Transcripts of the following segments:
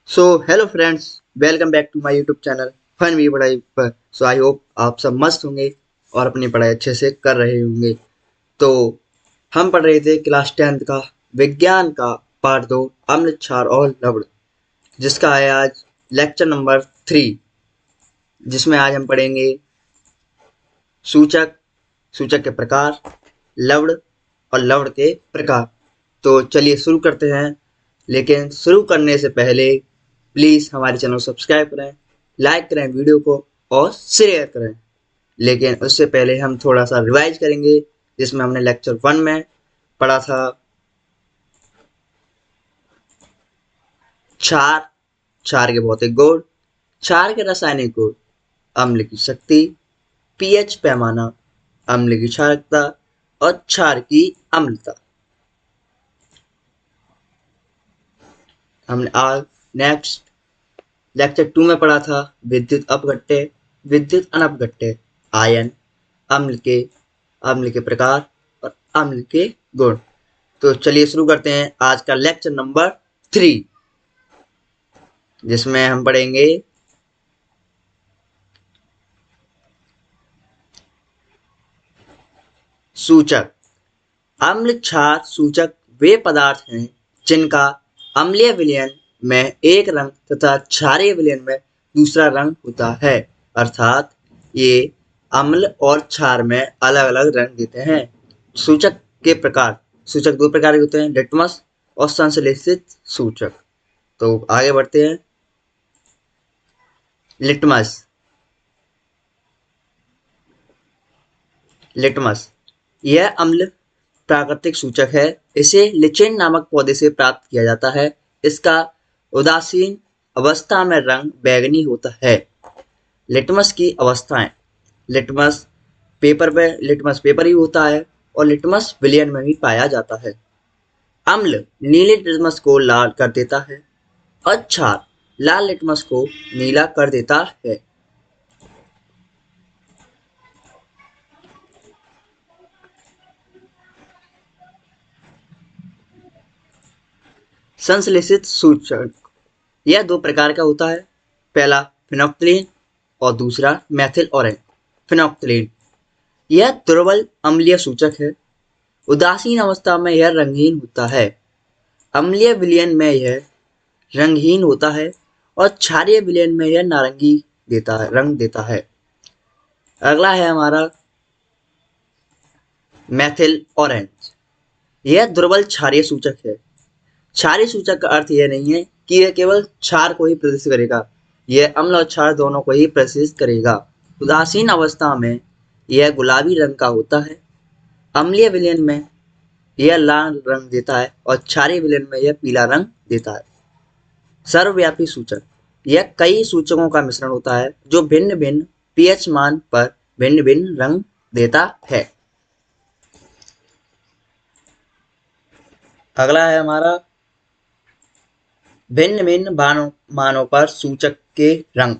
So hello friends, welcome back to my YouTube channel fun we पढ़ाई पर। सो I hope आप सब मस्त होंगे और अपनी पढ़ाई अच्छे से कर रहे होंगे। तो हम पढ़ रहे थे क्लास 10th का विज्ञान का पार्ट 2 अम्ल क्षार और लवण, जिसका है आज लेक्चर नंबर 3, जिसमें आज हम पढ़ेंगे सूचक, सूचक के प्रकार, लवण और लवण के प्रकार। तो चलिए शुरू करते हैं। लेकिन शुरू करने से पहले प्लीज़ हमारे चैनल को सब्सक्राइब करें, लाइक करें वीडियो को और शेयर करें। लेकिन उससे पहले हम थोड़ा सा रिवाइज करेंगे, जिसमें हमने लेक्चर 1 में पढ़ा था क्षार, क्षार के भौतिक गुण, क्षार के रासायनिक गुण, अम्ल की शक्ति, पीएच पैमाना, अम्ल की क्षारकता और क्षार की अम्लता। हमने आज नेक्स्ट लेक्चर 2 में पढ़ा था विद्युत अपघट्य, विद्युत अनपघट्य, आयन, अम्ल के प्रकार और अम्ल के गुण। तो चलिए शुरू करते हैं आज का लेक्चर नंबर 3, जिसमें हम पढ़ेंगे सूचक। अम्ल क्षार सूचक वे पदार्थ हैं जिनका अम्लीय विलयन में एक रंग तथा क्षारीय विलयन में दूसरा रंग होता है, अर्थात ये अम्ल और क्षार में अलग अलग रंग देते हैं। सूचक के प्रकार, सूचक दो प्रकार के होते हैं, लिटमस और संश्लेषित सूचक। तो आगे बढ़ते हैं। लिटमस, लिटमस यह अम्ल प्राकृतिक सूचक है। इसे लिचेन नामक पौधे से प्राप्त किया जाता है। इसका उदासीन अवस्था में रंग बैंगनी होता है। लिटमस की अवस्थाएं, लिटमस लिटमस पेपर ही होता है और लिटमस विलयन में भी पाया जाता है। अम्ल नीले लिटमस को लाल कर देता है और क्षार लाल लिटमस को नीला कर देता है। संश्लेषित सूचक यह दो प्रकार का होता है, पहला फिनोक्तिलीन और दूसरा मेथिल ऑरेंज। फिनोक्तिलीन यह दुर्बल अम्लीय सूचक है। उदासीन अवस्था में यह रंगहीन होता है। अम्लीय विलयन में यह रंगहीन होता है और क्षारीय विलयन में यह नारंगी रंग देता है। अगला है हमारा मेथिल ऑरेंज। यह दुर्बल क्षारीय सूचक है। क्षारीय सूचक का अर्थ यह नहीं है कि यह केवल क्षार को ही प्रदर्शित करेगा, यह अम्ल और क्षार दोनों को ही प्रदर्शित करेगा। उदासीन अवस्था में यह गुलाबी रंग का होता है। अम्लीय विलयन में यह लाल रंग देता है और क्षारीय विलयन में यह पीला रंग देता है। सर्वव्यापी सूचक यह कई सूचकों का मिश्रण होता है जो भिन्न भिन्न पीएच मान पर भिन्न भिन्न रंग देता है। अगला है हमारा भिन्न भिन्न मानों पर सूचक के रंग।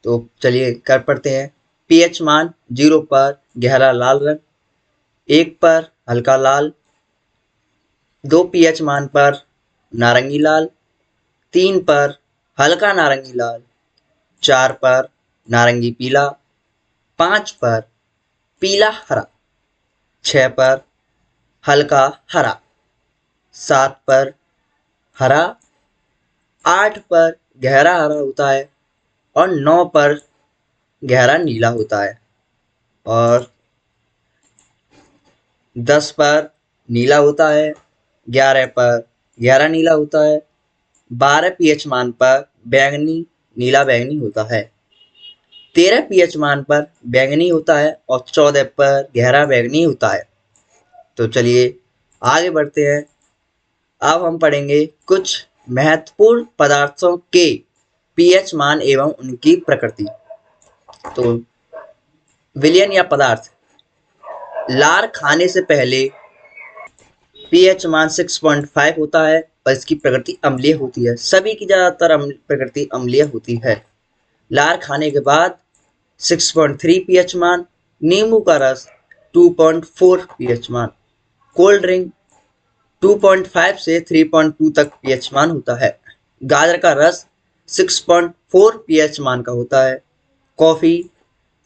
तो चलिए कर पढ़ते हैं। पीएच मान 0 पर गहरा लाल रंग, 1 पर हल्का लाल, 2 पीएच मान पर नारंगी लाल, 3 पर हल्का नारंगी लाल, 4 पर नारंगी पीला, 5 पर पीला हरा, 6 पर हल्का हरा, 7 पर हरा, 8 पर गहरा हरा होता है और 9 पर गहरा नीला होता है और 10 पर नीला होता है, 11 पर गहरा नीला होता है, 12 पीएच मान पर बैंगनी नीला बैंगनी होता है, 13 पीएच मान पर बैंगनी होता है और 14 पर गहरा बैंगनी होता है। तो चलिए आगे बढ़ते हैं। अब हम पढ़ेंगे कुछ महत्वपूर्ण पदार्थों के पीएच मान एवं उनकी प्रकृति। तो विलयन या पदार्थ, लार खाने से पहले पीएच मान 6.5 होता है और इसकी प्रकृति अम्लीय होती है। सभी की ज्यादातर प्रकृति अम्लीय होती है। लार खाने के बाद 6.3 पीएच मान, नींबू का रस 2.4 पीएच मान, कोल्ड ड्रिंक 2.5 से 3.2 तक पीएच मान होता है। गाजर का रस 6.4 pH मान का होता है। कॉफ़ी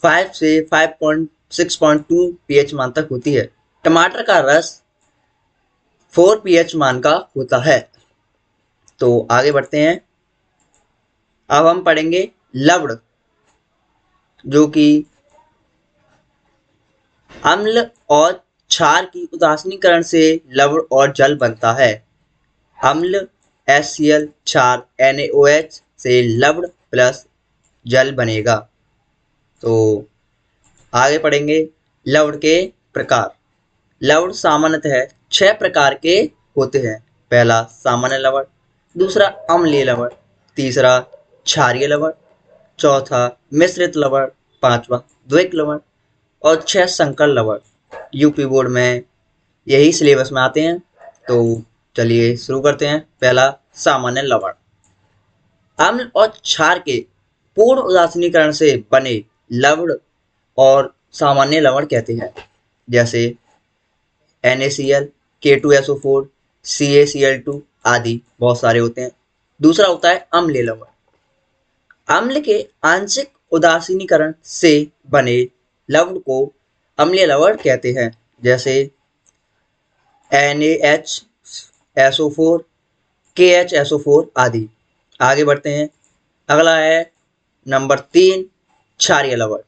5 से 6.2 pH मान तक होती है। टमाटर का रस 4 pH मान का होता है। तो आगे बढ़ते हैं। अब हम पढ़ेंगे लवण, जो कि अम्ल और क्षार की उदासीनीकरण से लवण और जल बनता है। अम्ल HCl, क्षार NaOH से लवण प्लस जल बनेगा। तो आगे पढ़ेंगे लवण के प्रकार। लवण सामान्यतः 6 प्रकार के होते हैं। पहला सामान्य लवण, दूसरा अम्लीय लवण, तीसरा क्षारीय लवण, चौथा मिश्रित लवण, पांचवा द्विक लवण और 6 संकर लवण। यूपी बोर्ड में यही सिलेबस में आते हैं। तो चलिए शुरू करते हैं। पहला सामान्य लवण। अम्ल और क्षार के पूर्ण उदासीनीकरण से बने लवण और सामान्य लवण कहते हैं। जैसे NaCl, K2SO4, CaCl2 आदि बहुत सारे होते हैं। दूसरा होता है अम्लीय लवण। अम्ल के आंशिक उदासीनीकरण से बने लवण को अम्लीय लवण कहते हैं। जैसे NaHSO4, KHSO4 आदि। आगे बढ़ते हैं। अगला है नंबर 3 क्षारीय लवण।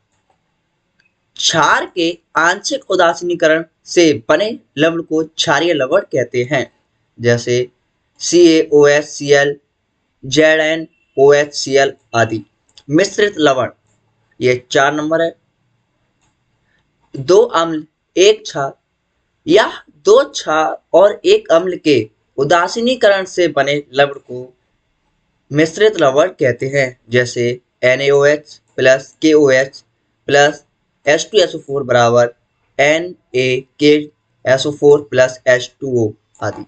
क्षार के आंशिक उदासीनीकरण से बने लवण को क्षारीय लवण कहते हैं। जैसे CaOHCl, ZnOHCl आदि। मिश्रित लवण, ये 4 नंबर है। 2 अम्ल, 1 क्षार या 2 क्षार और 1 अम्ल के उदासीनीकरण से बने लवण को मिश्रित लवण कहते हैं। जैसे NaOH plus KOH plus H2SO4 बराबर NaKSO4 प्लस H2O आदि।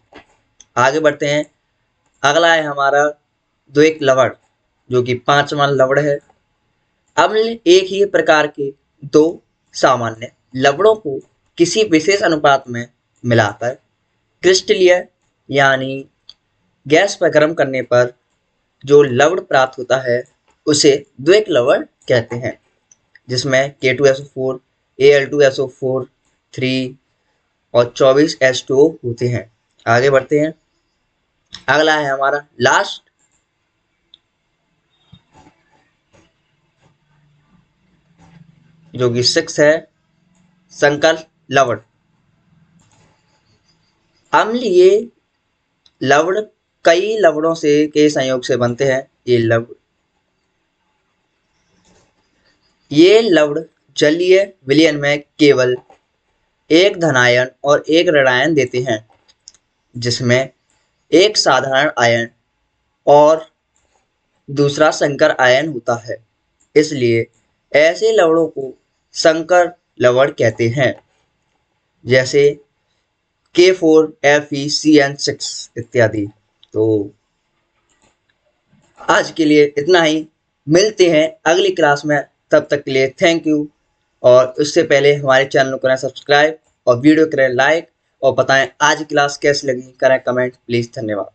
आगे बढ़ते हैं। अगला है हमारा द्विक लवण, जो कि 5वां लवण है। अम्ल एक ही प्रकार के 2 सामान्य लवणों को किसी विशेष अनुपात में मिलाकर क्रिस्टलीय यानी गैस पर गर्म करने पर जो लवण प्राप्त होता है उसे द्विक लवण कहते हैं। जिसमें K2SO4, Al2SO4, 3 और 24 H2O होते हैं। आगे बढ़ते हैं। अगला है हमारा लास्ट, जो कि 6 है, संकर लवण। अम्लीय लवण कई लवणों से के संयोग से बनते हैं। ये लवण जलीय विलयन में केवल एक धनायन और एक ऋणायन देते हैं, जिसमें एक साधारण आयन और दूसरा संकर आयन होता है। इसलिए ऐसे लवणों को संकर लवण कहते हैं। जैसे K4FeCN6 इत्यादि। तो आज के लिए इतना ही। मिलते हैं अगली क्लास में। तब तक के लिए थैंक यू। और उससे पहले हमारे चैनल को करें सब्सक्राइब और वीडियो करें लाइक और बताएं आज की क्लास कैसी लगी, करें कमेंट प्लीज़। धन्यवाद।